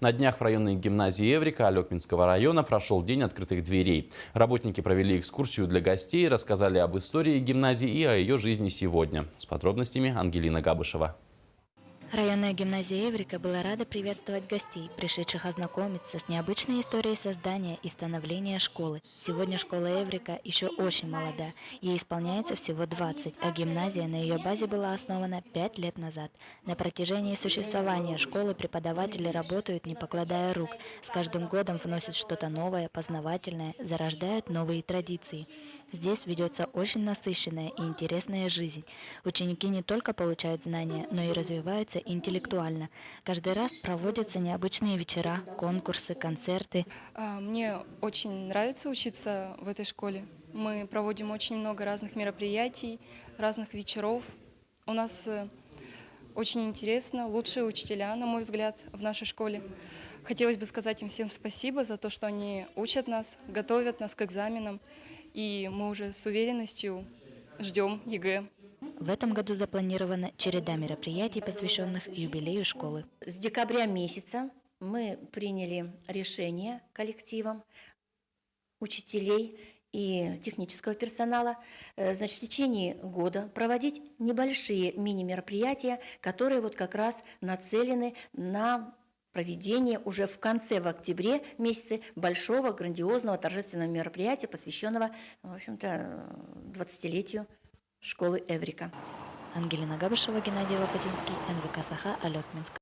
На днях в районной гимназии Эврика Алекминского района прошел день открытых дверей. Работники провели экскурсию для гостей, рассказали об истории гимназии и о ее жизни сегодня. С подробностями Ангелина Габышева. Районная гимназия Эврика была рада приветствовать гостей, пришедших ознакомиться с необычной историей создания и становления школы. Сегодня школа Эврика еще очень молода, ей исполняется всего 20, а гимназия на ее базе была основана 5 лет назад. На протяжении существования школы преподаватели работают, не покладая рук. С каждым годом вносят что-то новое, познавательное, зарождают новые традиции. Здесь ведется очень насыщенная и интересная жизнь. Ученики не только получают знания, но и развиваются интеллектуально. Каждый раз проводятся необычные вечера, конкурсы, концерты. Мне очень нравится учиться в этой школе. Мы проводим очень много разных мероприятий, разных вечеров. У нас очень интересно, лучшие учителя, на мой взгляд, в нашей школе. Хотелось бы сказать им всем спасибо за то, что они учат нас, готовят нас к экзаменам. И мы уже с уверенностью ждем ЕГЭ. В этом году запланирована череда мероприятий, посвященных юбилею школы. С декабря месяца мы приняли решение коллективом учителей и технического персонала, значит, в течение года проводить небольшие мини-мероприятия, которые вот как раз нацелены на проведение уже в октябре месяце большого грандиозного торжественного мероприятия, посвященного, в общем-то, 20-летию школы Эврика. Ангелина Габышева, Геннадий Лопатинский, НВК Саха, Алекминск.